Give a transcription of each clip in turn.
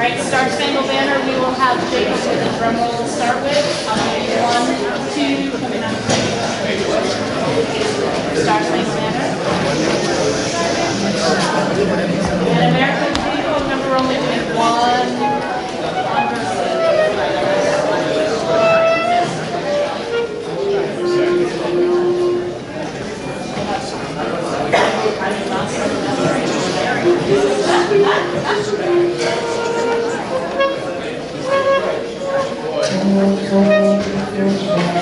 right, Star Spangled Banner, we will have Jacob with the drum roll to start with. One, two, coming on. Star Spangled Banner. And American people, remember we're only doing one verse.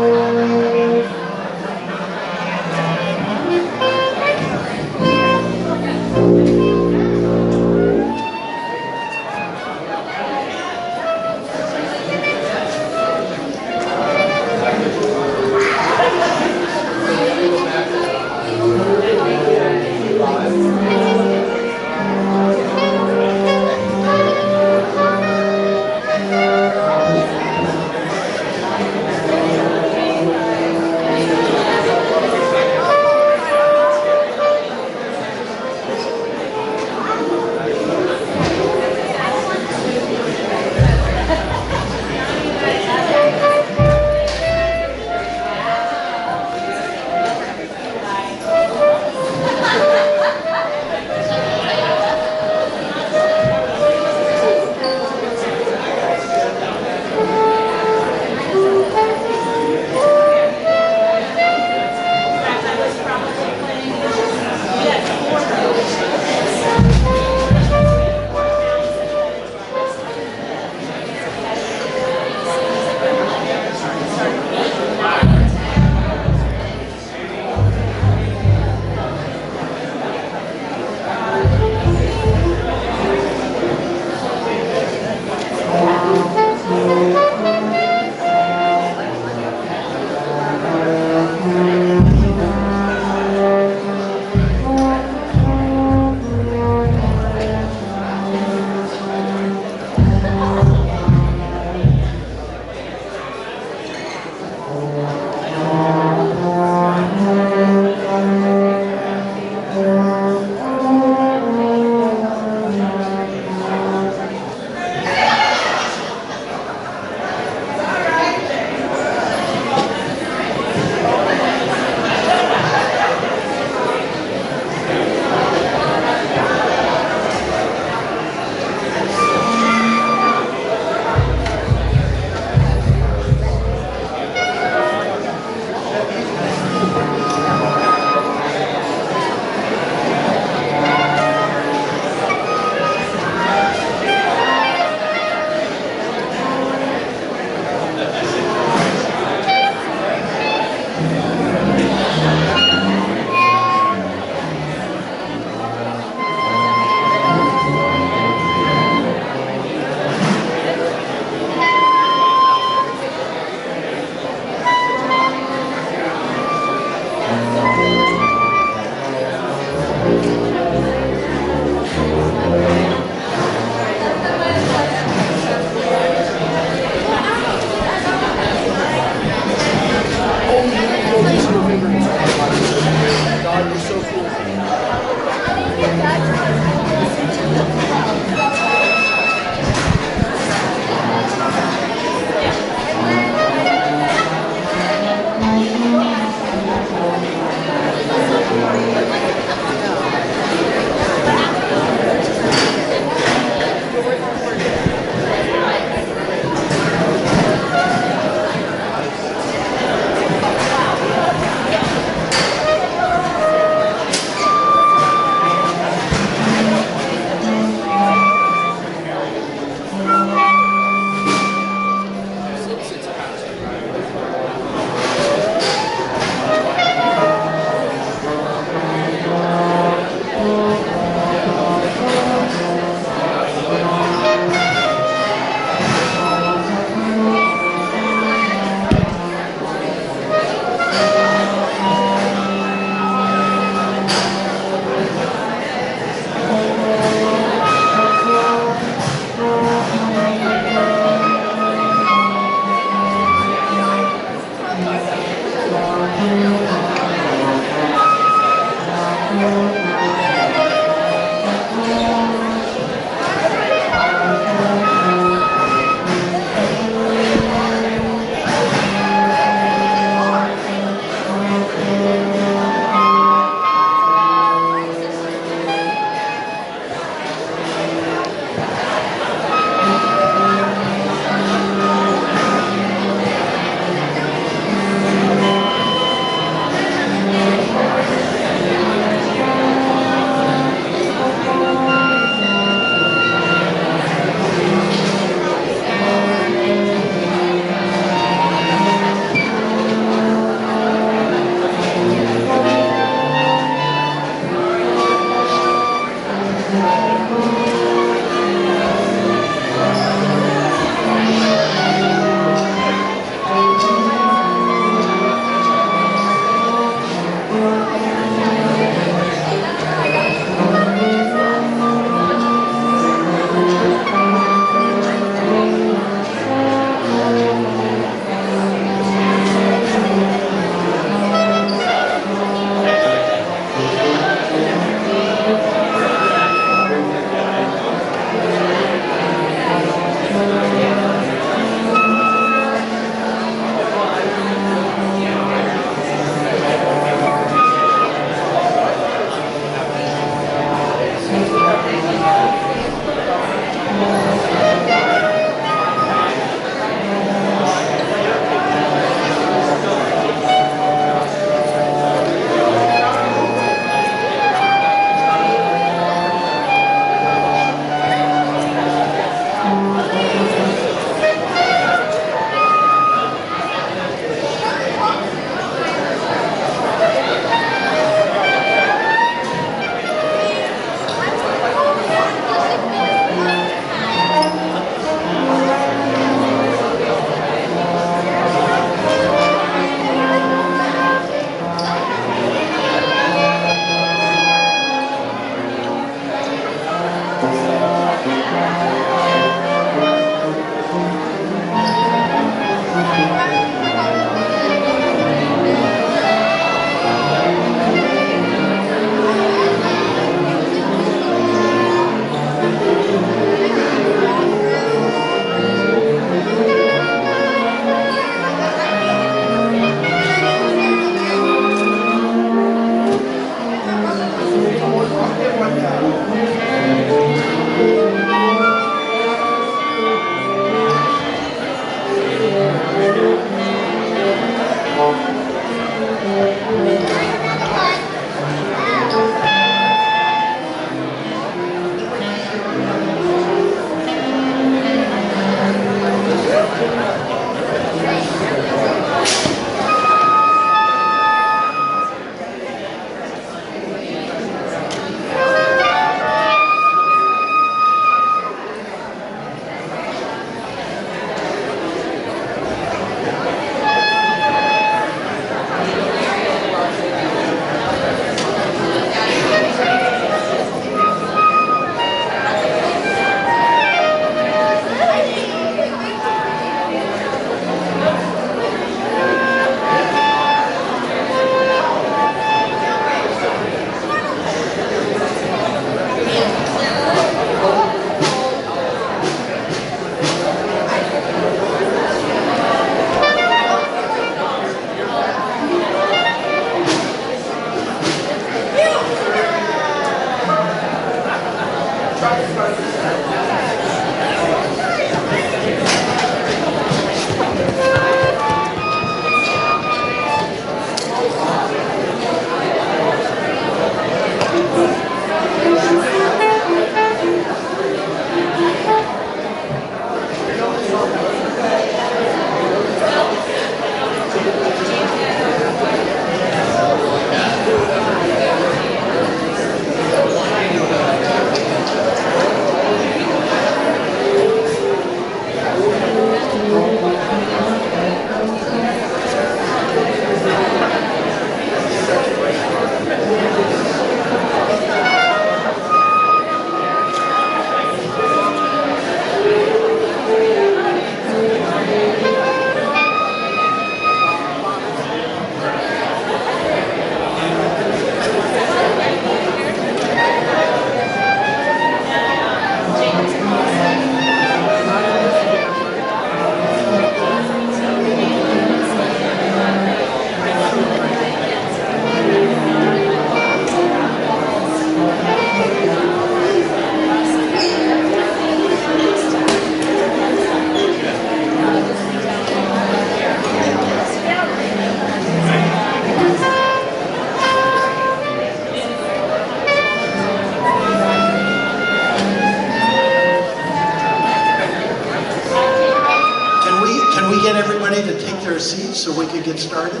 everybody to take their seats so we can get started?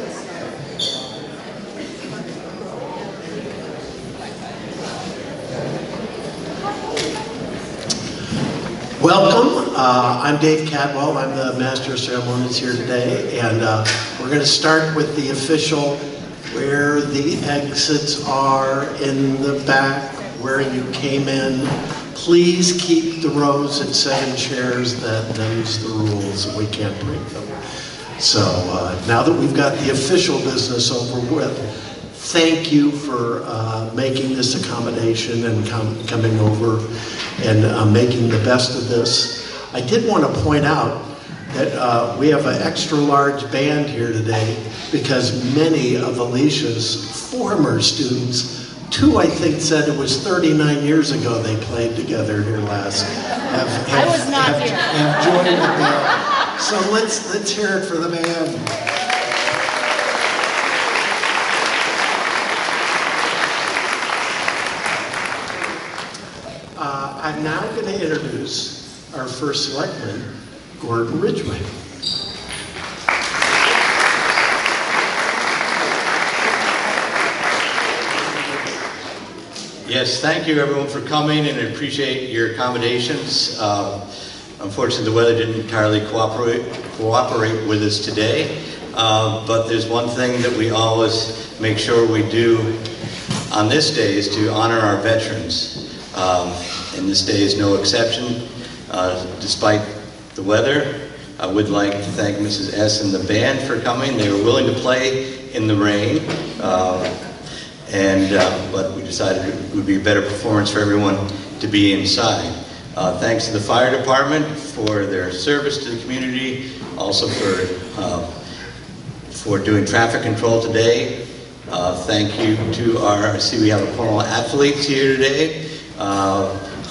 Welcome. I'm Dave Cadwell. I'm the Master of Ceremonies here today, and we're going to start with the official where the exits are in the back, where you came in. Please keep the rows at 7 chairs. Them's the rules. We can't break them. So now that we've got the official business over with, thank you for making this accommodation and coming over and making the best of this. I did want to point out that we have an extra large band here today because many of Alicia's former students, 2 I think said it was 39 years ago they played together here last. I was not here. Have joined the band. So let's hear it for the band. I'm now going to introduce our first selectman, Gordon Ridgway. Yes, thank you everyone for coming, and I appreciate your accommodations. Unfortunately, the weather didn't entirely cooperate with us today, but there's one thing that we always make sure we do on this day is to honor our veterans. And this day is no exception. Despite the weather, I would like to thank Mrs. S. and the band for coming. They were willing to play in the rain, but we decided it would be a better performance for everyone to be inside. Thanks to the fire department for their service to the community, also for doing traffic control today. Thank you to I see we have a Cornwall athletes here today.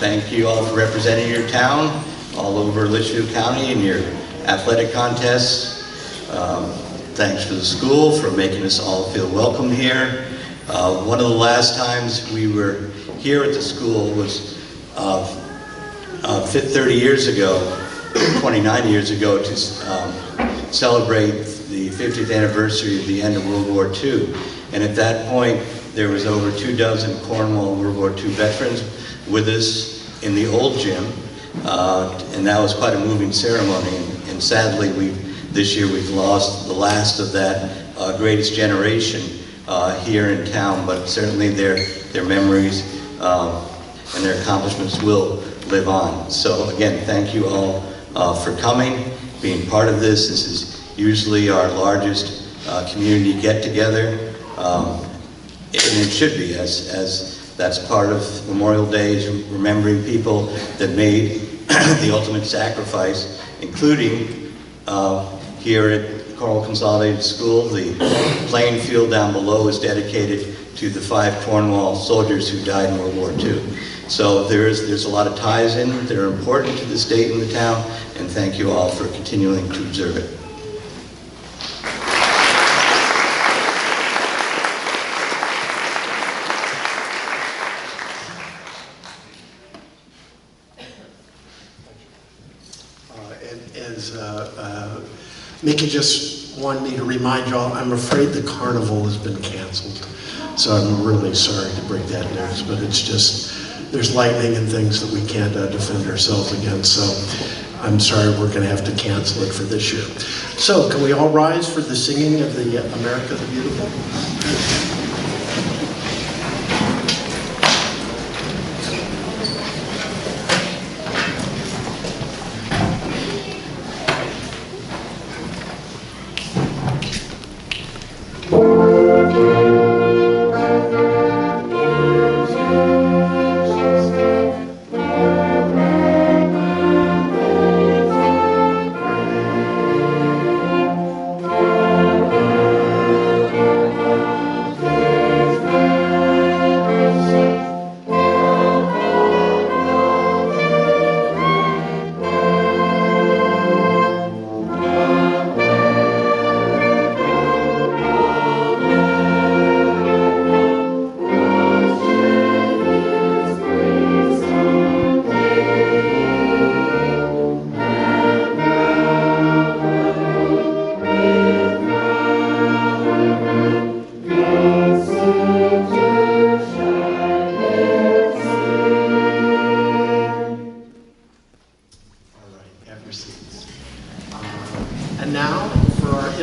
Thank you all for representing your town all over Litchfield County in your athletic contests. Thanks to the school for making us all feel welcome here. One of the last times we were here at the school was 30 years ago, 29 years ago, to celebrate the 50th anniversary of the end of World War II. And at that point, there was over 24 Cornwall World War II veterans with us in the old gym, and that was quite a moving ceremony. And sadly, this year we've lost the last of that greatest generation here in town. But certainly their memories and their accomplishments will live on. So again, thank you all for coming, being part of this. This is usually our largest community get-together. And it should be, as that's part of Memorial Day, is remembering people that made the ultimate sacrifice, including here at Cornwall Consolidated School. The playing field down below is dedicated to the 5 Cornwall soldiers who died in World War II. So there's a lot of ties in that are important to the state and the town, and thank you all for continuing to observe it. Mickey just wanted me to remind y'all, I'm afraid the carnival has been canceled. So I'm really sorry to break that news, but it's just, there's lightning and things that we can't defend ourselves against. So I'm sorry we're going to have to cancel it for this year. So can we all rise for the singing of the America the Beautiful?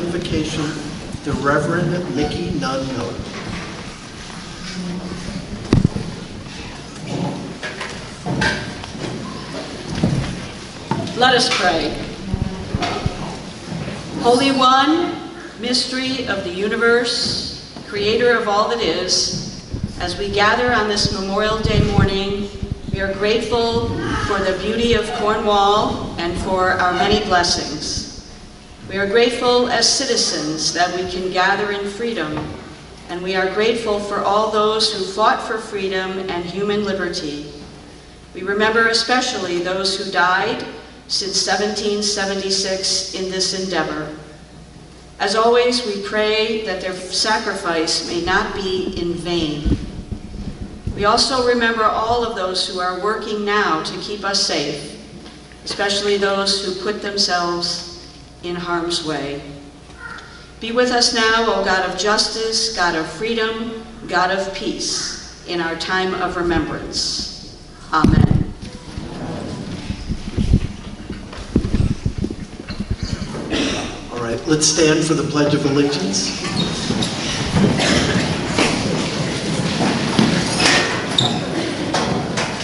invocation, the Reverend Mickey Nunn Miller. Let us pray. Holy One, mystery of the universe, creator of all that is, as we gather on this Memorial Day morning, we are grateful for the beauty of Cornwall and for our many blessings. We are grateful as citizens that we can gather in freedom, and we are grateful for all those who fought for freedom and human liberty. We remember especially those who died since 1776 in this endeavor. As always, we pray that their sacrifice may not be in vain. We also remember all of those who are working now to keep us safe, especially those who put themselves in harm's way. Be with us now, O God of justice, God of freedom, God of peace, in our time of remembrance. Amen. All right, let's stand for the Pledge of Allegiance.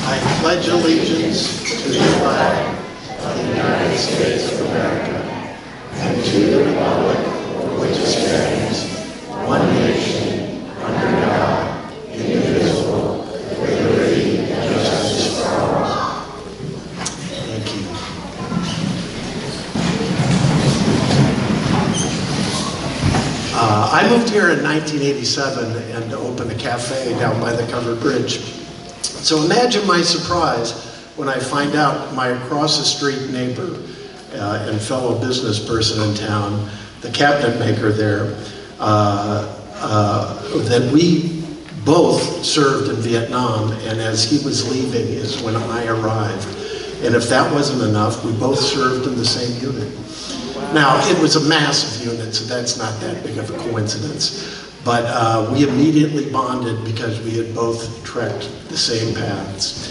I pledge allegiance to the flag of the United States of America and to the republic for which it stands, one nation, under God, indivisible, with liberty and justice for all. Thank you. I moved here in 1987 and opened a cafe down by the covered bridge. So imagine my surprise when I find out my across the street neighbor and fellow business person in town, the cabinet maker there, that we both served in Vietnam, and as he was leaving is when I arrived. And if that wasn't enough, we both served in the same unit. Now, it was a massive unit, so that's not that big of a coincidence. But we immediately bonded because we had both trekked the same paths.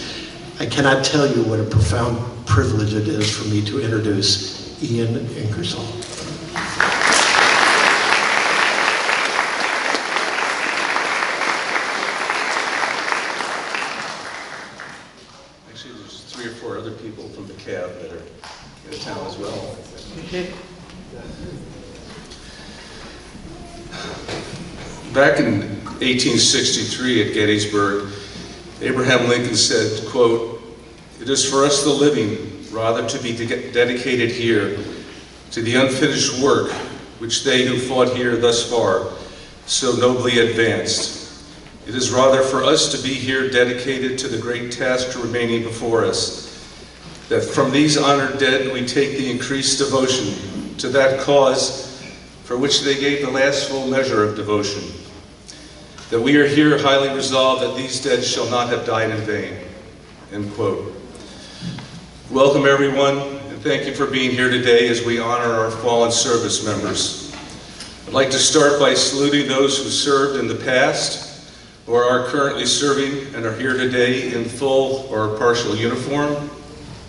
I cannot tell you what a profound privilege it is for me to introduce Ian Ingersoll. Actually, there's 3 or 4 other people from the CAB that are in town as well. Back in 1863 at Gettysburg, Abraham Lincoln said, quote, "It is for us the living rather to be dedicated here to the unfinished work which they who fought here thus far so nobly advanced. It is rather for us to be here dedicated to the great task remaining before us, that from these honored dead we take the increased devotion to that cause for which they gave the last full measure of devotion. That we are here highly resolved that these dead shall not have died in vain." End quote. Welcome everyone, and thank you for being here today as we honor our fallen service members. I'd like to start by saluting those who served in the past or are currently serving and are here today in full or partial uniform.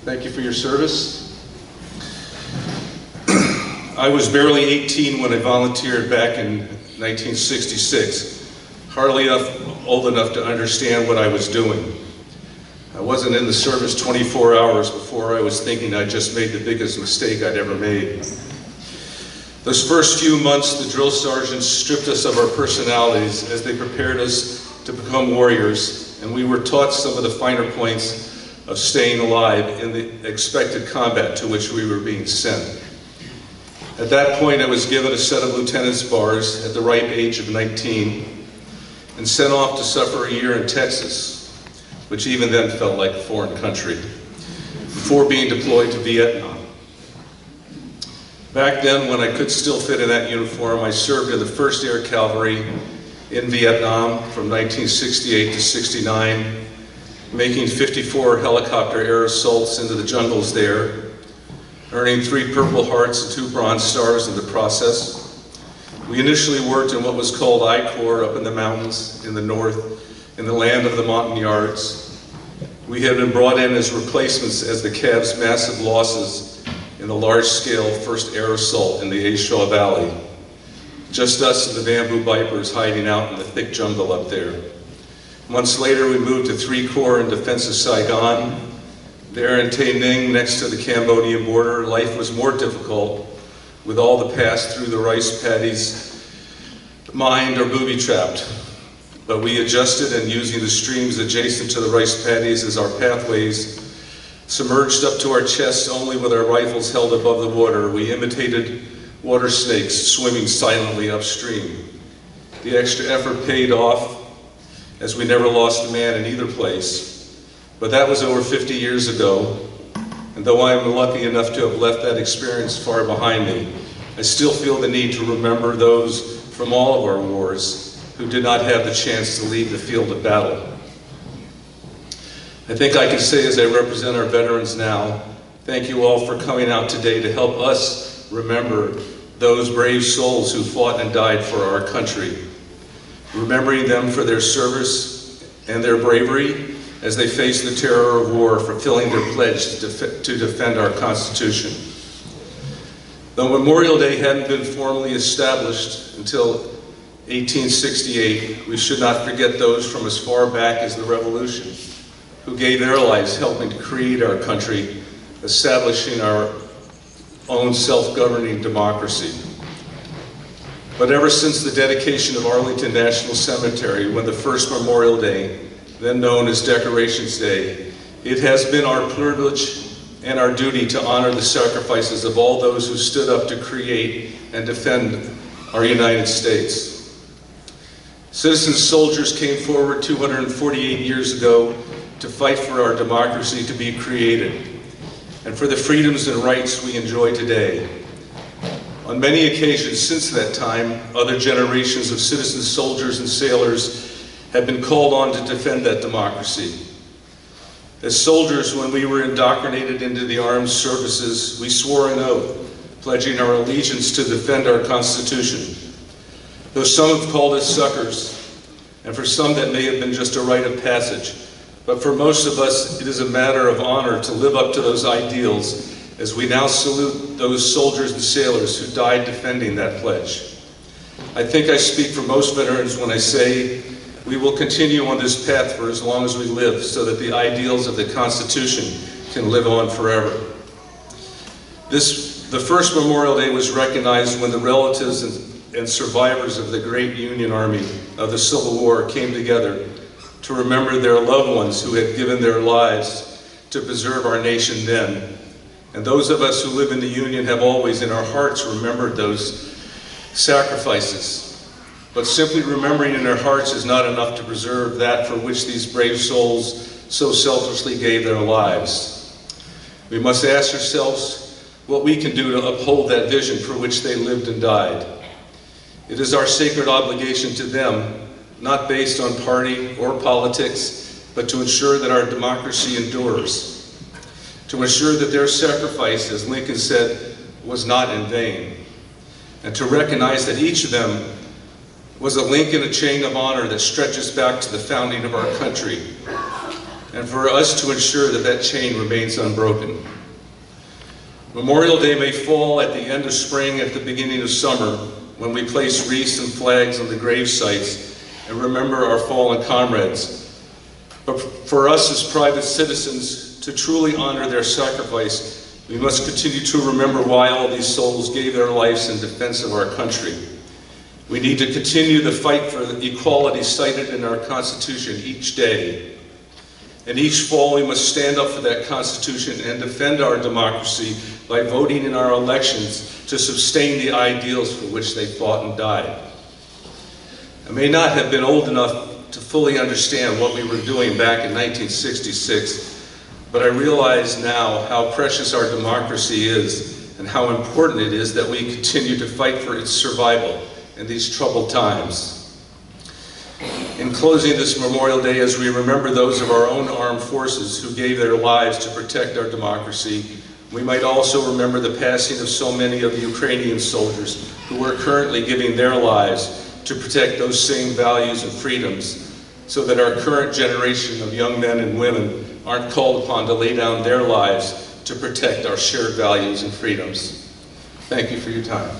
Thank you for your service. I was barely 18 when I volunteered back in 1966. Hardly old enough to understand what I was doing. I wasn't in the service 24 hours before I was thinking I just made the biggest mistake I'd ever made. Those first few months, the drill sergeants stripped us of our personalities as they prepared us to become warriors, and we were taught some of the finer points of staying alive in the expected combat to which we were being sent. At that point, I was given a set of lieutenant's bars at the ripe age of 19 and sent off to suffer a year in Texas, which even then felt like a foreign country, before being deployed to Vietnam. Back then, when I could still fit in that uniform, I served in the 1st Air Cavalry in Vietnam from 1968 to 69, making 54 helicopter air assaults into the jungles there, earning 3 Purple Hearts and 2 Bronze Stars in the process. We initially worked in what was called I Corps up in the mountains in the north, in the land of the Montagnards. We had been brought in as replacements as the CAV's massive losses in the large-scale first air assault in the A Shaw Valley just us and the bamboo vipers hiding out in the thick jungle up there. Months later, we moved to 3 Corps in defense of Saigon. There in Tay Ninh, next to the Cambodian border, life was more difficult, with all the pass through the rice paddies mined or booby-trapped. But we adjusted, and using the streams adjacent to the rice paddies as our pathways, submerged up to our chests only with our rifles held above the water, we imitated water snakes swimming silently upstream. The extra effort paid off, as we never lost a man in either place. But that was over 50 years ago, and though I am lucky enough to have left that experience far behind me, I still feel the need to remember those from all of our wars who did not have the chance to leave the field of battle. I think I can say, as I represent our veterans now, thank you all for coming out today to help us remember those brave souls who fought and died for our country. Remembering them for their service and their bravery as they faced the terror of war, fulfilling their pledge to defend our Constitution. Though Memorial Day hadn't been formally established until 1868, we should not forget those from as far back as the Revolution, who gave their lives helping to create our country, establishing our own self-governing democracy. But ever since the dedication of Arlington National Cemetery, when the first Memorial Day, then known as Decorations Day, it has been our privilege and our duty to honor the sacrifices of all those who stood up to create and defend our United States. Citizen soldiers came forward 248 years ago to fight for our democracy to be created and for the freedoms and rights we enjoy today. On many occasions since that time, other generations of citizen soldiers and sailors have been called on to defend that democracy. As soldiers, when we were indoctrinated into the armed services, we swore an oath, pledging our allegiance to defend our Constitution. Though some have called us suckers, and for some that may have been just a rite of passage, but for most of us, it is a matter of honor to live up to those ideals as we now salute those soldiers and sailors who died defending that pledge. I think I speak for most veterans when I say we will continue on this path for as long as we live so that the ideals of the Constitution can live on forever. The first Memorial Day was recognized when the relatives and survivors of the great Union Army of the Civil War came together to remember their loved ones who had given their lives to preserve our nation then. And those of us who live in the Union have always in our hearts remembered those sacrifices. But simply remembering in our hearts is not enough to preserve that for which these brave souls so selflessly gave their lives. We must ask ourselves what we can do to uphold that vision for which they lived and died. It is our sacred obligation to them, not based on party or politics, but to ensure that our democracy endures, to ensure that their sacrifice, as Lincoln said, was not in vain, and to recognize that each of them was a link in a chain of honor that stretches back to the founding of our country, and for us to ensure that that chain remains unbroken. Memorial Day may fall at the end of spring, at the beginning of summer, when we place wreaths and flags on the grave sites and remember our fallen comrades. But for us as private citizens, to truly honor their sacrifice, we must continue to remember why all these souls gave their lives in defense of our country. We need to continue the fight for the equality cited in our Constitution each day. And each fall we must stand up for that Constitution and defend our democracy by voting in our elections to sustain the ideals for which they fought and died. I may not have been old enough to fully understand what we were doing back in 1966, but I realize now how precious our democracy is and how important it is that we continue to fight for its survival in these troubled times. In closing this Memorial Day, as we remember those of our own armed forces who gave their lives to protect our democracy, we might also remember the passing of so many of the Ukrainian soldiers who are currently giving their lives to protect those same values and freedoms, so that our current generation of young men and women aren't called upon to lay down their lives to protect our shared values and freedoms. Thank you for your time.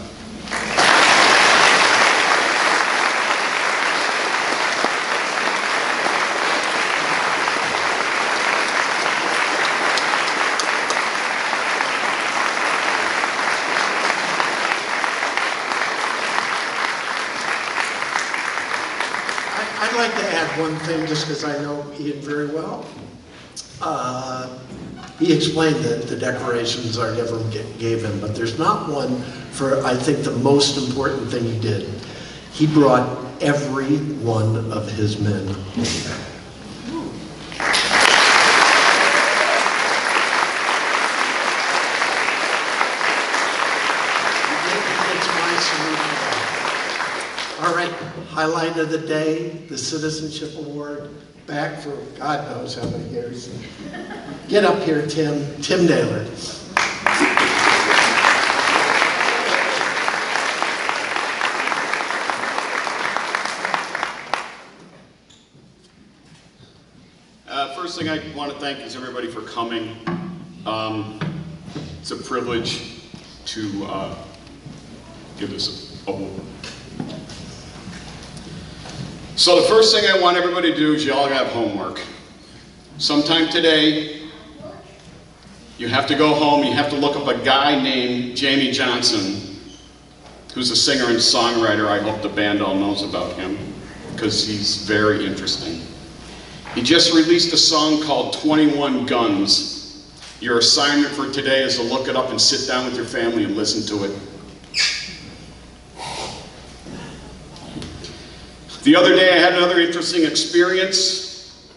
I'd like to add one thing just because I know Ian very well. He explained that the decorations I never gave him, but there's not one for, I think, the most important thing he did. He brought every one of his men home. All right, highlight of the day, the Citizenship Award, back for God knows how many years. Get up here, Tim. Tim Naylor. First thing I want to thank is everybody for coming. It's a privilege to give this award. So the first thing I want everybody to do is y'all have homework. Sometime today, you have to go home, you have to look up a guy named Jamie Johnson, who's a singer and songwriter. I hope the band all knows about him, because he's very interesting. He just released a song called 21 Guns. Your assignment for today is to look it up and sit down with your family and listen to it. The other day I had another interesting experience.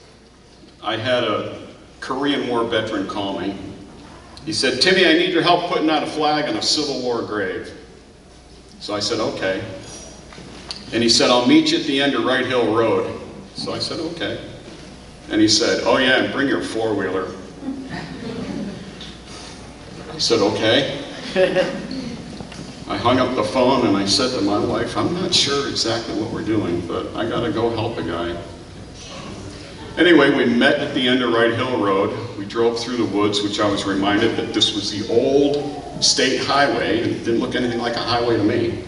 I had a Korean War veteran call me. He said, "Timmy, I need your help putting out a flag on a Civil War grave." So I said, okay. And he said, "I'll meet you at the end of Wright Hill Road." So I said, okay. And he said, "Oh yeah, and bring your four-wheeler." I said, okay. I hung up the phone and I said to my wife, "I'm not sure exactly what we're doing, but I gotta go help a guy." Anyway, we met at the end of Wright Hill Road. We drove through the woods, which I was reminded that this was the old state highway, and it didn't look anything like a highway to me.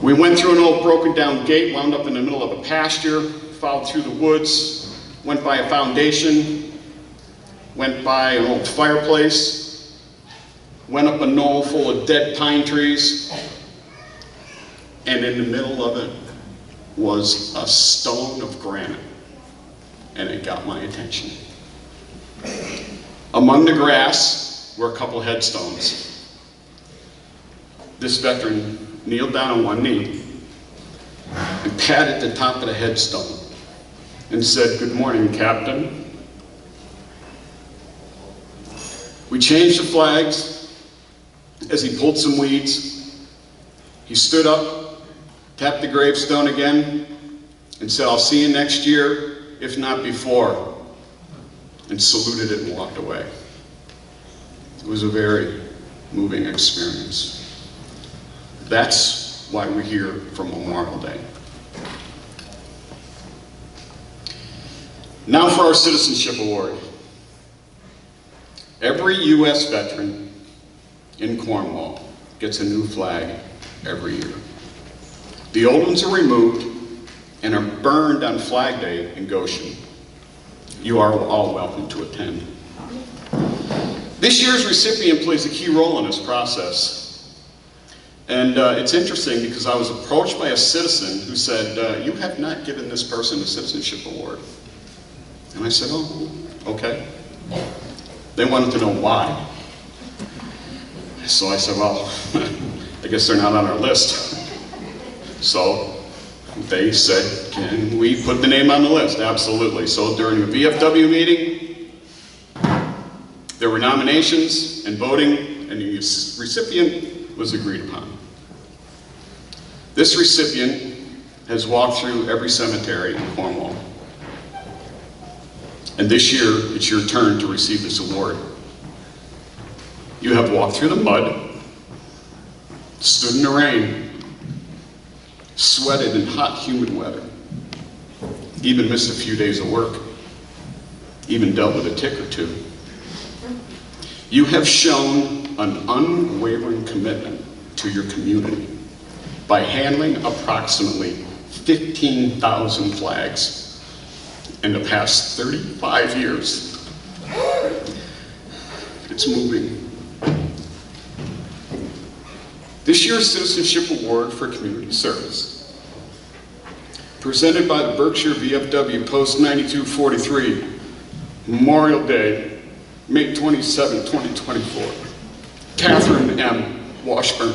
We went through an old broken down gate, wound up in the middle of a pasture, followed through the woods, went by a foundation, went by an old fireplace, went up a knoll full of dead pine trees, and in the middle of it was a stone of granite, and it got my attention. Among the grass were a couple headstones. This veteran kneeled down on one knee and patted the top of the headstone and said, "Good morning, Captain." We changed the flags. As he pulled some weeds, he stood up, tapped the gravestone again, and said, "I'll see you next year, if not before," and saluted it and walked away. It was a very moving experience. That's why we're here for Memorial Day. Now for our Citizenship Award. Every U.S. veteran in Cornwall gets a new flag every year. The old ones are removed and are burned on Flag Day in Goshen. You are all welcome to attend. This year's recipient plays a key role in this process. And it's interesting because I was approached by a citizen who said, "You have not given this person a Citizenship Award." And I said, "Oh, okay." They wanted to know why. So I said, "Well, I guess they're not on our list." So they said, "Can we put the name on the list?" Absolutely. So during the VFW meeting, there were nominations and voting, and the recipient was agreed upon. This recipient has walked through every cemetery in Cornwall. And this year, it's your turn to receive this award. You have walked through the mud, stood in the rain, sweated in hot, humid weather, even missed a few days of work, even dealt with a tick or two. You have shown an unwavering commitment to your community by handling approximately 15,000 flags in the past 35 years. It's moving. This year's Citizenship Award for Community Service presented by the Berkshire VFW Post 9243, Memorial Day, May 27, 2024. Catherine M. Washburn.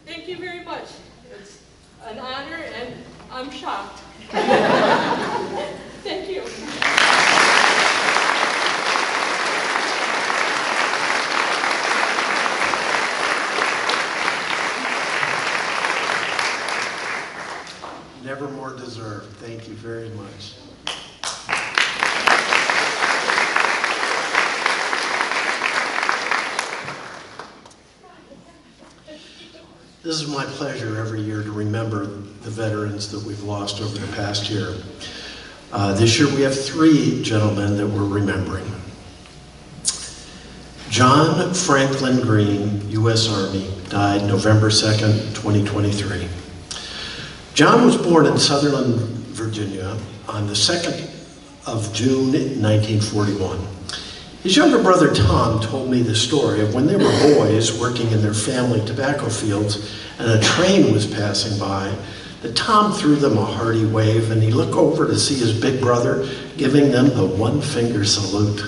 Thank you very much. It's an honor and I'm shocked. Thank you. Never more deserved. Thank you very much. This is my pleasure every year to remember the veterans that we've lost over the past year. This year we have 3 gentlemen that we're remembering. John Franklin Green, U.S. Army, died November 2nd, 2023. John was born in Sutherland, Virginia on the 2nd of June, 1941. His younger brother Tom told me the story of when they were boys working in their family tobacco fields and a train was passing by, that Tom threw them a hearty wave and he looked over to see his big brother giving them the one-finger salute.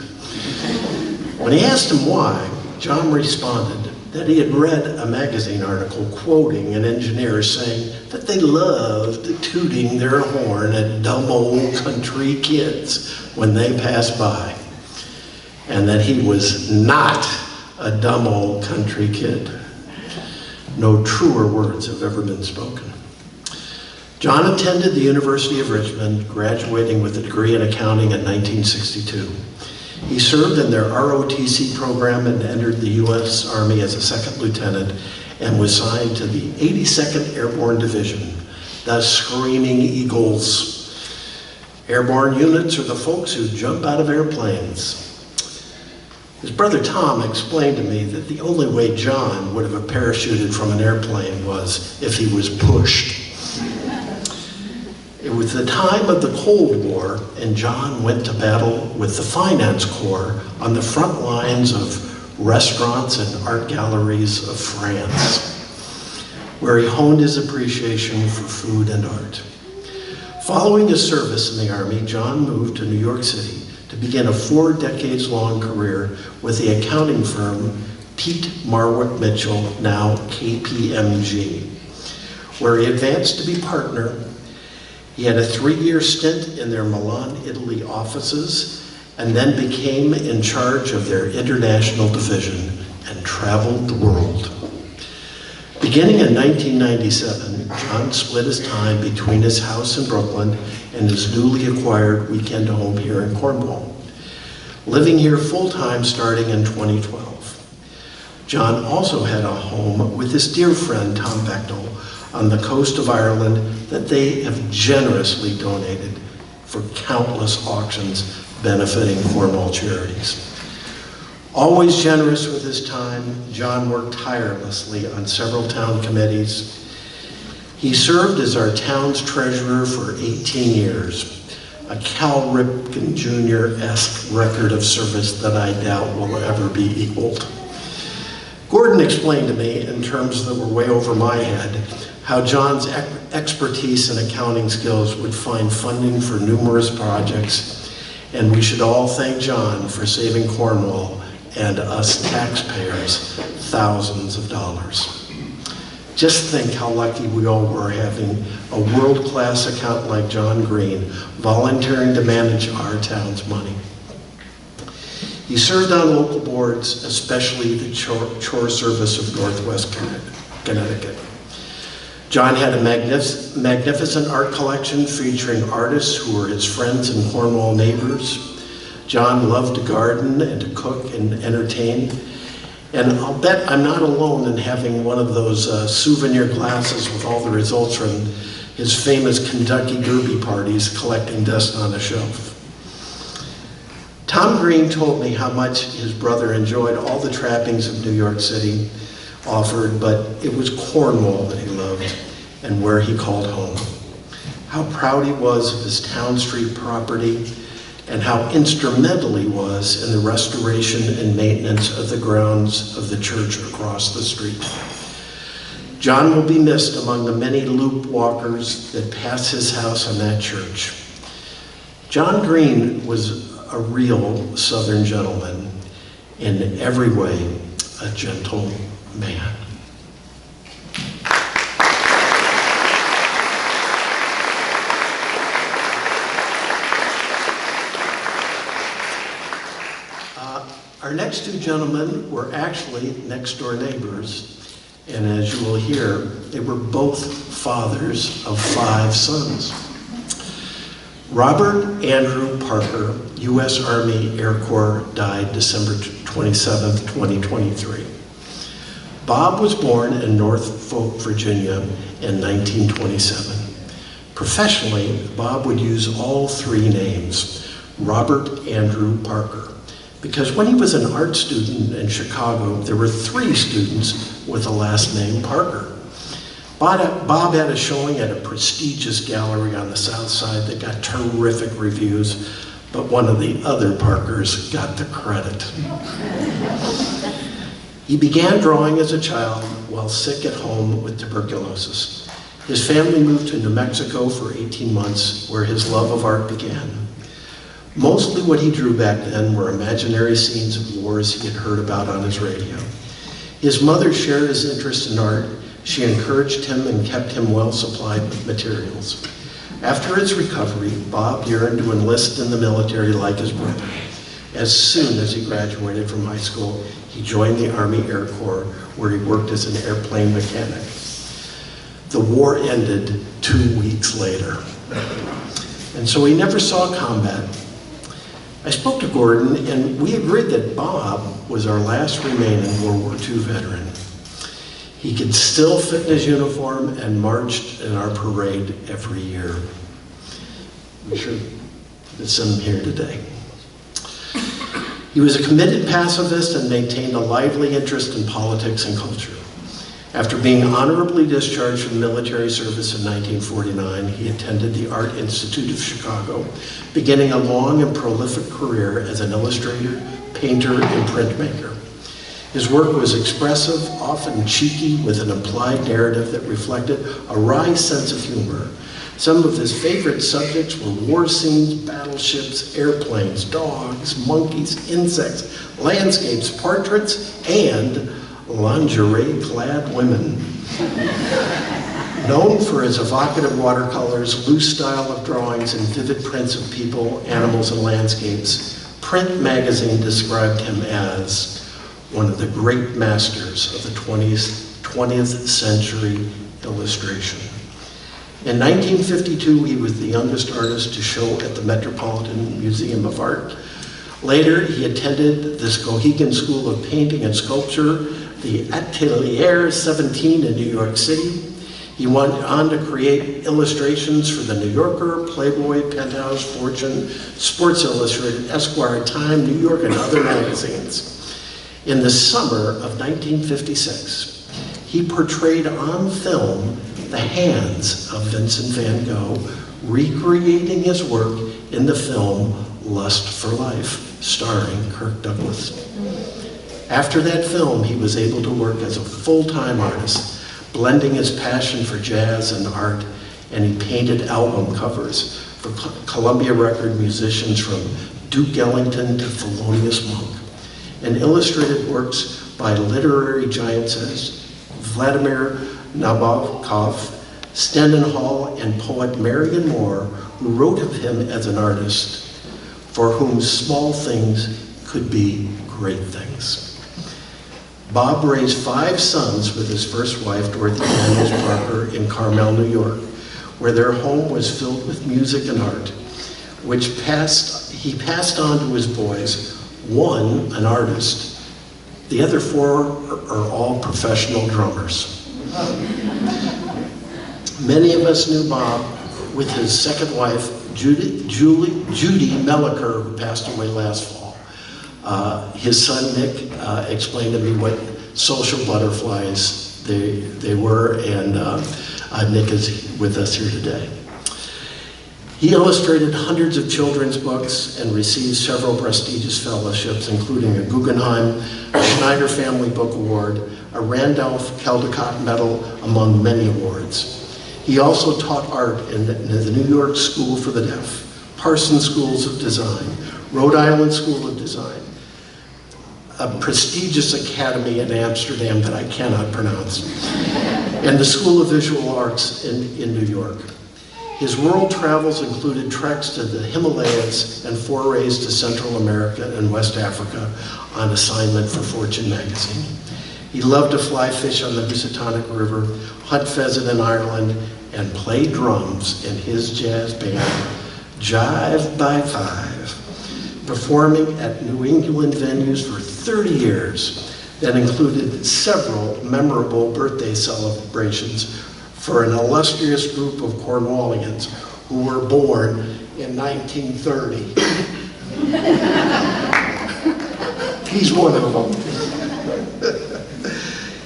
When he asked him why, John responded that he had read a magazine article quoting an engineer saying that they loved tooting their horn at dumb old country kids when they passed by, and that he was not a dumb old country kid. No truer words have ever been spoken. John attended the University of Richmond, graduating with a degree in accounting in 1962. He served in their ROTC program and entered the U.S. Army as a second lieutenant and was assigned to the 82nd Airborne Division, the Screaming Eagles. Airborne units are the folks who jump out of airplanes. His brother Tom explained to me that the only way John would have parachuted from an airplane was if he was pushed. It was the time of the Cold War, and John went to battle with the Finance Corps on the front lines of restaurants and art galleries of France, where he honed his appreciation for food and art. Following his service in the Army, John moved to New York City to begin a 4 decades-long career with the accounting firm Pete Marwick Mitchell, now KPMG, where he advanced to be partner. He had a 3-year stint in their Milan, Italy offices, and then became in charge of their international division and traveled the world. Beginning in 1997, John split his time between his house in Brooklyn and his newly acquired weekend home here in Cornwall, living here full-time starting in 2012. John also had a home with his dear friend Tom Becknell on the coast of Ireland that they have generously donated for countless auctions benefiting Cornwall charities. Always generous with his time, John worked tirelessly on several town committees. He served as our town's treasurer for 18 years, a Cal Ripken Jr.-esque record of service that I doubt will ever be equaled. Gordon explained to me, in terms that were way over my head, how John's expertise and accounting skills would find funding for numerous projects, and we should all thank John for saving Cornwall and us taxpayers thousands of dollars. Just think how lucky we all were having a world-class accountant like John Green volunteering to manage our town's money. He served on local boards, especially the Chore Service of Northwest Connecticut. John had a magnificent art collection featuring artists who were his friends and Cornwall neighbors. John loved to garden and to cook and entertain, And I'll bet I'm not alone in having one of those souvenir glasses with all the results from his famous Kentucky Derby parties collecting dust on a shelf. Tom Green told me how much his brother enjoyed all the trappings of New York City offered, but it was Cornwall that he loved and where he called home. How proud he was of his Town Street property and how instrumental he was in the restoration and maintenance of the grounds of the church across the street. John will be missed among the many loop walkers that pass his house on that church. John Green was a real Southern gentleman, in every way a gentle man. Our next two gentlemen were actually next door neighbors, and as you will hear, they were both fathers of 5 sons. Robert Andrew Parker, U.S. Army Air Corps, died December 27, 2023. Bob was born in Norfolk, Virginia in 1927. Professionally, Bob would use all 3 names, Robert Andrew Parker, because when he was an art student in Chicago, there were 3 students with the last name Parker. Bob had a showing at a prestigious gallery on the South Side that got terrific reviews, but one of the other Parkers got the credit. He began drawing as a child while sick at home with tuberculosis. His family moved to New Mexico for 18 months, where his love of art began. Mostly what he drew back then were imaginary scenes of wars he had heard about on his radio. His mother shared his interest in art. She encouraged him and kept him well supplied with materials. After his recovery, Bob yearned to enlist in the military like his brother. As soon as he graduated from high school, he joined the Army Air Corps, where he worked as an airplane mechanic. The war ended 2 weeks later, and so he never saw combat. I spoke to Gordon, and we agreed that Bob was our last remaining World War II veteran. He could still fit in his uniform and marched in our parade every year. We should send him here today. He was a committed pacifist and maintained a lively interest in politics and culture. After being honorably discharged from military service in 1949, he attended the Art Institute of Chicago, beginning a long and prolific career as an illustrator, painter, and printmaker. His work was expressive, often cheeky, with an implied narrative that reflected a wry sense of humor. Some of his favorite subjects were war scenes, battleships, airplanes, dogs, monkeys, insects, landscapes, portraits, and lingerie-clad women. Known for his evocative watercolors, loose style of drawings, and vivid prints of people, animals, and landscapes, Print magazine described him as one of the great masters of the 20th century illustration. In 1952, he was the youngest artist to show at the Metropolitan Museum of Art. Later, he attended the Skowhegan School of Painting and Sculpture, the Atelier 17 in New York City. He went on to create illustrations for the New Yorker, Playboy, Penthouse, Fortune, Sports Illustrated, Esquire, Time, New York, and other magazines. In the summer of 1956, he portrayed on film the hands of Vincent van Gogh, recreating his work in the film Lust for Life, starring Kirk Douglas. After that film, he was able to work as a full-time artist, blending his passion for jazz and art, and he painted album covers for Columbia record musicians from Duke Ellington to Thelonious Monk, and illustrated works by literary giants as Vladimir Nabokov, Stendhal Hall, and poet Marion Moore, who wrote of him as an artist for whom small things could be great things. Bob raised 5 sons with his first wife, Dorothy Daniels Parker, in Carmel, New York, where their home was filled with music and art, which he passed on to his boys, one an artist The other 4 are all professional drummers. Many of us knew Bob with his second wife, Judy Melliker, who passed away last fall. His son, Nick, explained to me what social butterflies they were, and Nick is with us here today. He illustrated hundreds of children's books and received several prestigious fellowships, including a Guggenheim, a Schneider Family Book Award, a Randolph Caldecott Medal, among many awards. He also taught art in the New York School for the Deaf, Parsons Schools of Design, Rhode Island School of Design, a prestigious academy in Amsterdam that I cannot pronounce, and the School of Visual Arts in New York. His world travels included treks to the Himalayas and forays to Central America and West Africa on assignment for Fortune magazine. He loved to fly fish on the Housatonic River, hunt pheasant in Ireland, and play drums in his jazz band, Jive by Five, performing at New England venues for 30 years that included several memorable birthday celebrations for an illustrious group of Cornwallians who were born in 1930. He's one of them.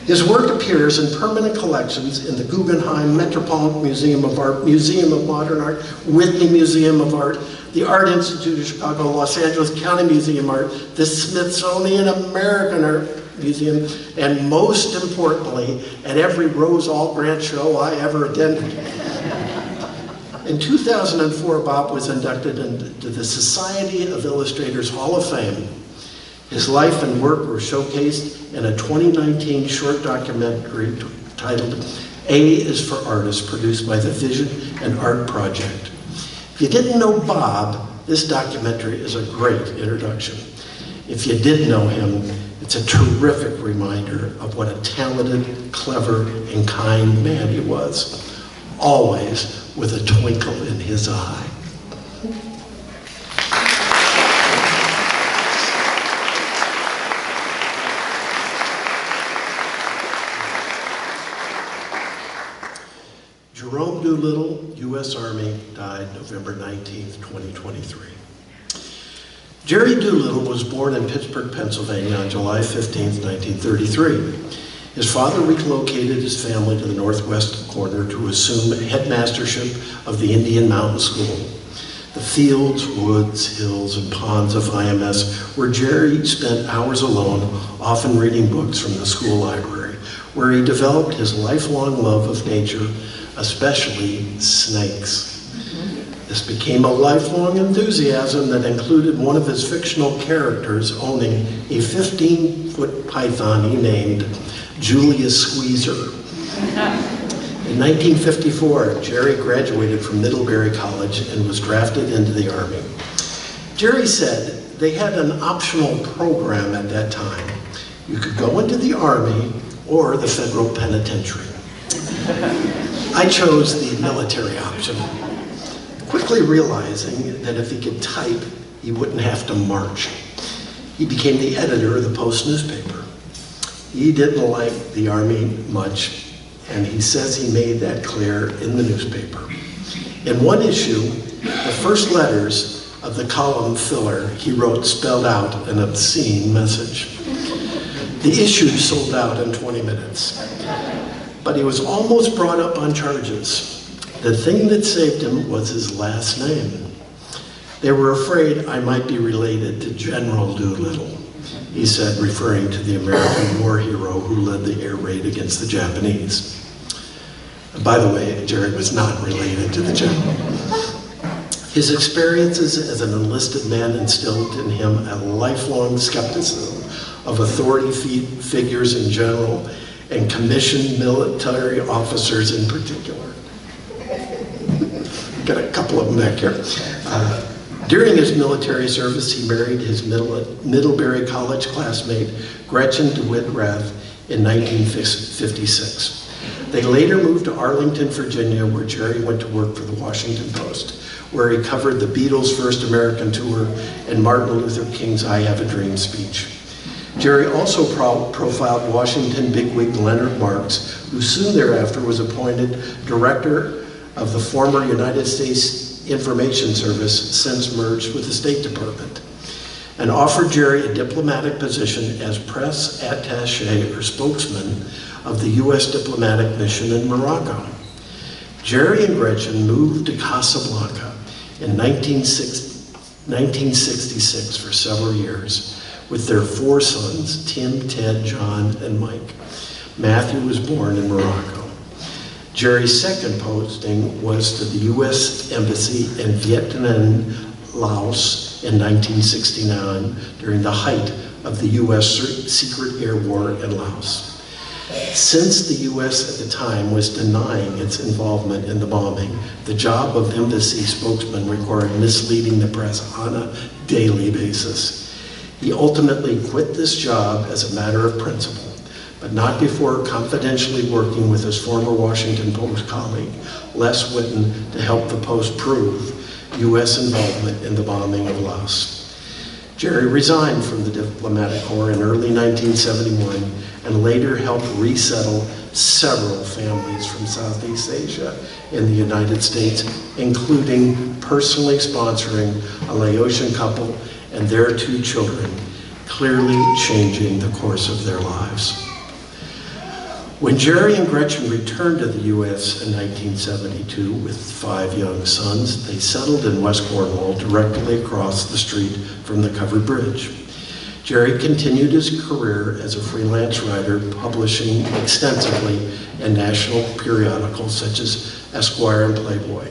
His work appears in permanent collections in the Guggenheim, Metropolitan Museum of Art, Museum of Modern Art, Whitney Museum of Art, the Art Institute of Chicago, Los Angeles County Museum of Art, the Smithsonian American Art Museum, and most importantly, at every Rose Hall Grant show I ever attended. In 2004, Bob was inducted into the Society of Illustrators Hall of Fame. His life and work were showcased in a 2019 short documentary titled A is for Artists, produced by the Vision and Art Project. If you didn't know Bob, this documentary is a great introduction. If you did know him, it's a terrific reminder of what a talented, clever, and kind man he was, always with a twinkle in his eye. Jerome Doolittle, U.S. Army, died November 19th, 2023. Jerry Doolittle was born in Pittsburgh, Pennsylvania on July 15th, 1933. His father relocated his family to the northwest corner to assume headmastership of the Indian Mountain School. The fields, woods, hills, and ponds of IMS, where Jerry spent hours alone, often reading books from the school library, where he developed his lifelong love of nature, especially snakes. This became a lifelong enthusiasm that included one of his fictional characters owning a 15-foot python he named Julius Squeezer. In 1954, Jerry graduated from Middlebury College and was drafted into the Army. Jerry said they had an optional program at that time. You could go into the Army or the federal penitentiary. I chose the military option, quickly realizing that if he could type, he wouldn't have to march. He became the editor of the Post newspaper. He didn't like the Army much, and he says he made that clear in the newspaper. In one issue, the first letters of the column filler he wrote spelled out an obscene message. The issue sold out in 20 minutes, but he was almost brought up on charges. The thing that saved him was his last name. They were afraid I might be related to General Doolittle, he said, referring to the American war hero who led the air raid against the Japanese. By the way, Jerry was not related to the general. His experiences as an enlisted man instilled in him a lifelong skepticism of authority figures in general and commissioned military officers in particular. Got a couple of them back here. During his military service, he married his Middlebury College classmate, Gretchen DeWitt Rath, in 1956. They later moved to Arlington, Virginia, where Jerry went to work for the Washington Post, where he covered the Beatles' first American tour and Martin Luther King's I Have a Dream speech. Jerry also profiled Washington bigwig Leonard Marks, who soon thereafter was appointed director of the former United States Information Service, since merged with the State Department, and offered Jerry a diplomatic position as press attaché or spokesman of the U.S. diplomatic mission in Morocco. Jerry and Gretchen moved to Casablanca in 1966 for several years with their 4 sons, Tim, Ted, John, and Mike. Matthew was born in Morocco. Jerry's second posting was to the U.S. Embassy in Vietnam, Laos in 1969 during the height of the U.S. secret air war in Laos. Since the U.S. at the time was denying its involvement in the bombing, the job of embassy spokesman required misleading the press on a daily basis. He ultimately quit this job as a matter of principle, but not before confidentially working with his former Washington Post colleague, Les Whitten, to help the Post prove U.S. involvement in the bombing of Laos. Jerry resigned from the diplomatic corps in early 1971 and later helped resettle several families from Southeast Asia in the United States, including personally sponsoring a Laotian couple and their 2 children, clearly changing the course of their lives. When Jerry and Gretchen returned to the U.S. in 1972 with 5 young sons, they settled in West Cornwall, directly across the street from the covered bridge. Jerry continued his career as a freelance writer, publishing extensively in national periodicals such as Esquire and Playboy.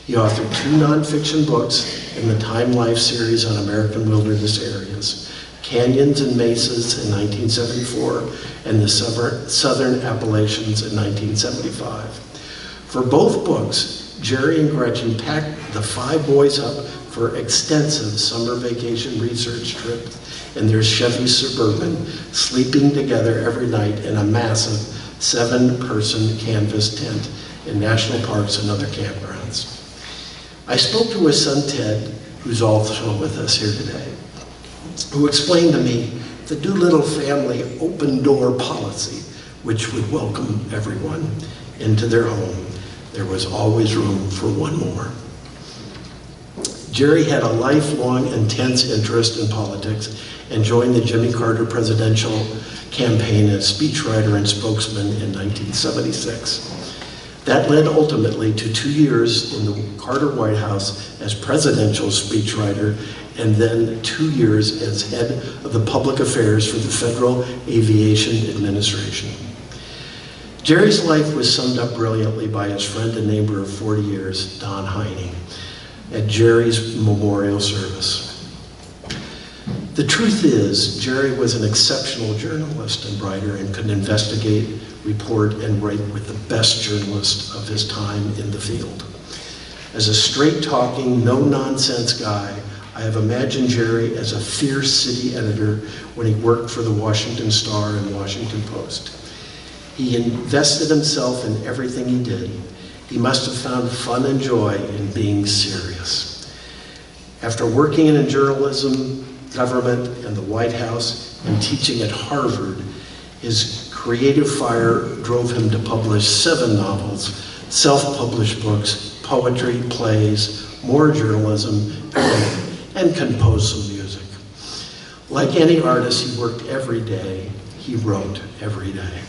He authored 2 nonfiction books in the Time Life series on American wilderness areas, Canyons and Mesas in 1974, and the Southern Appalachians in 1975. For both books, Jerry and Gretchen packed the 5 boys up for extensive summer vacation research trips in their Chevy Suburban, sleeping together every night in a massive 7-person canvas tent in national parks and other campgrounds. I spoke to his son Ted, who's also with us here today, who explained to me the Doolittle family open door policy, which would welcome everyone into their home. There was always room for one more. Jerry had a lifelong intense interest in politics and joined the Jimmy Carter presidential campaign as speechwriter and spokesman in 1976. That led ultimately to 2 years in the Carter White House as presidential speechwriter, and then 2 years as head of the public affairs for the Federal Aviation Administration. Jerry's life was summed up brilliantly by his friend and neighbor of 40 years, Don Heine, at Jerry's memorial service. The truth is, Jerry was an exceptional journalist and writer and could investigate, report, and write with the best journalists of his time in the field. As a straight-talking, no-nonsense guy, I have imagined Jerry as a fierce city editor when he worked for the Washington Star and Washington Post. He invested himself in everything he did. He must have found fun and joy in being serious. After working in journalism, government, and the White House, and teaching at Harvard, his creative fire drove him to publish 7 novels, self-published books, poetry, plays, more journalism, and compose some music. Like any artist, he worked every day. He wrote every day.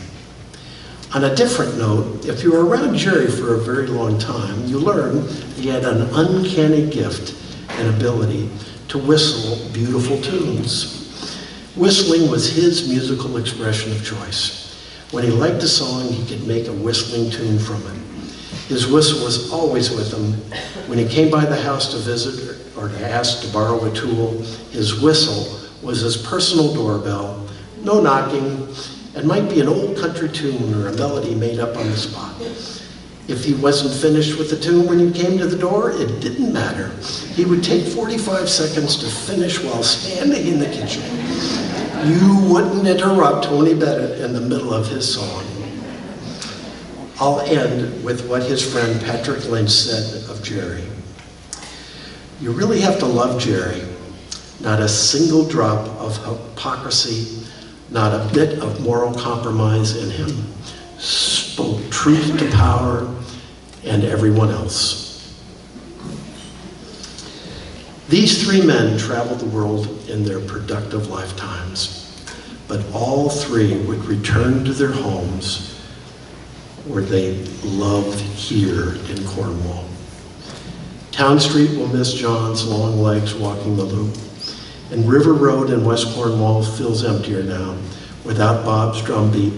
On a different note, if you were around Jerry for a very long time, you learn he had an uncanny gift and ability to whistle beautiful tunes. Whistling was his musical expression of choice. When he liked a song, he could make a whistling tune from it. His whistle was always with him. When he came by the house to visit or to ask to borrow a tool, his whistle was his personal doorbell, no knocking, and might be an old country tune or a melody made up on the spot. If he wasn't finished with the tune when you came to the door, it didn't matter. He would take 45 seconds to finish while standing in the kitchen. You wouldn't interrupt Tony Bennett in the middle of his song. I'll end with what his friend Patrick Lynch said of Jerry. You really have to love Jerry. Not a single drop of hypocrisy, not a bit of moral compromise in him, spoke truth to power and everyone else. These three men traveled the world in their productive lifetimes, but all three would return to their homes where they loved here in Cornwall. Town Street will miss John's long legs walking the loop, and River Road in West Cornwall feels emptier now, without Bob's drumbeat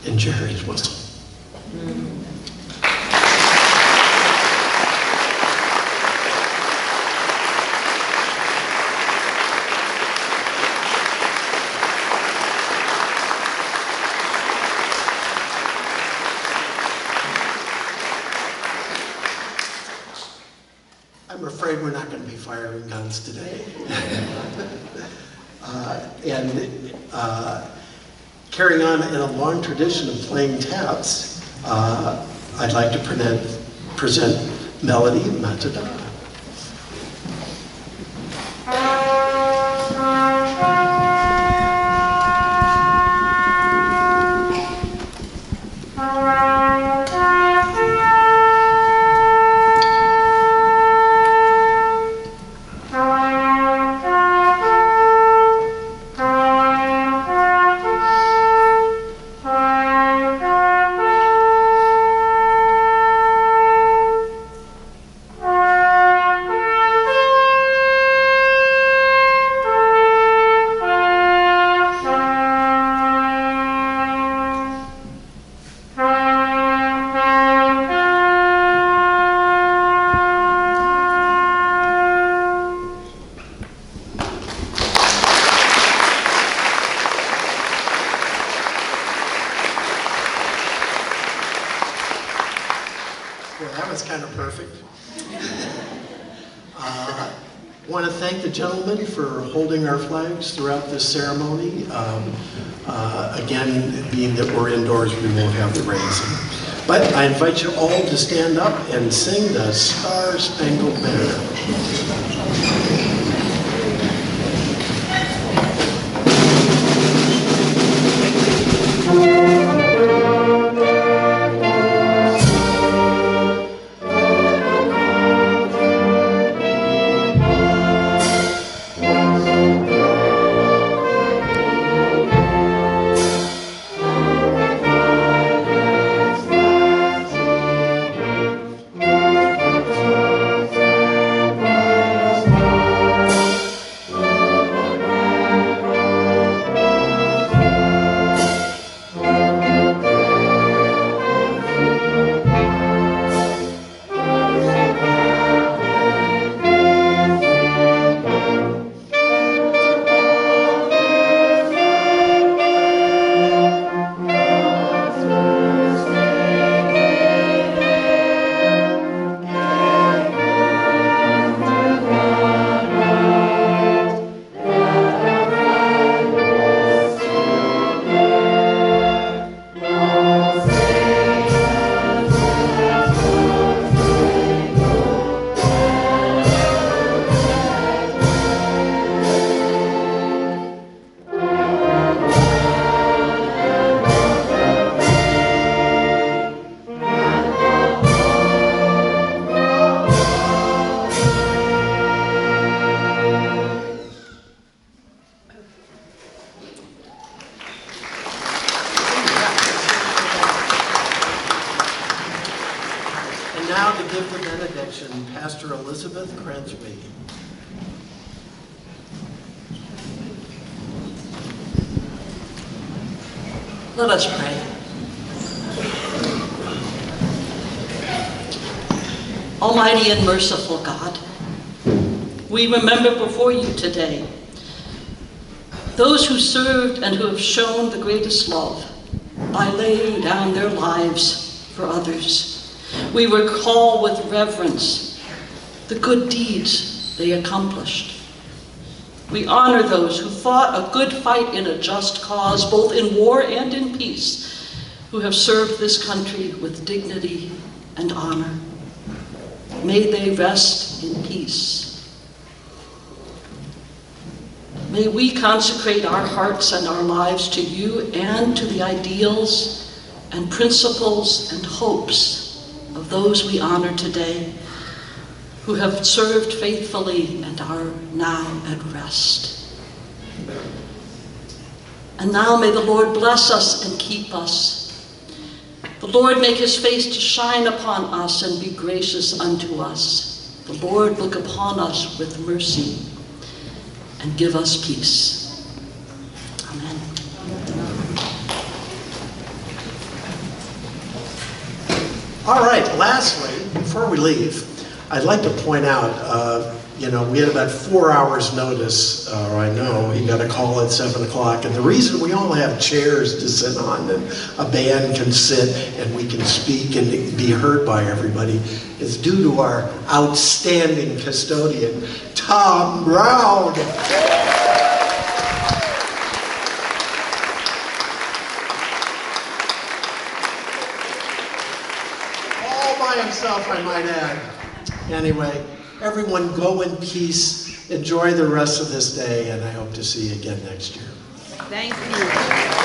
and Jerry's whistle. I'm afraid we're not going to be firing guns today. Carrying on in a long tradition of playing taps, I'd like to present Melody Matador. Well, that was kind of perfect. I want to thank the gentlemen for holding our flags throughout this ceremony. Again, being that we're indoors, we won't have the raising. But I invite you all to stand up and sing the Star Spangled Banner. Now to give the benediction, Pastor Elizabeth Cransby. Let us pray. Almighty and merciful God, we remember before you today those who served and who have shown the greatest love by laying down their lives for others. We recall with reverence the good deeds they accomplished. We honor those who fought a good fight in a just cause, both in war and in peace, who have served this country with dignity and honor. May they rest in peace. May we consecrate our hearts and our lives to you and to the ideals and principles and hopes of those we honor today, who have served faithfully and are now at rest. And now may the Lord bless us and keep us. The Lord make his face to shine upon us and be gracious unto us. The Lord look upon us with mercy and give us peace. Amen. All right, lastly, before we leave, I'd like to point out, we had about 4 hours notice, or I know, he got a call at 7 o'clock, and the reason we only have chairs to sit on and a band can sit and we can speak and be heard by everybody is due to our outstanding custodian, Tom Brown. All by himself, I might add. Anyway, everyone go in peace, enjoy the rest of this day, and I hope to see you again next year. Thank you.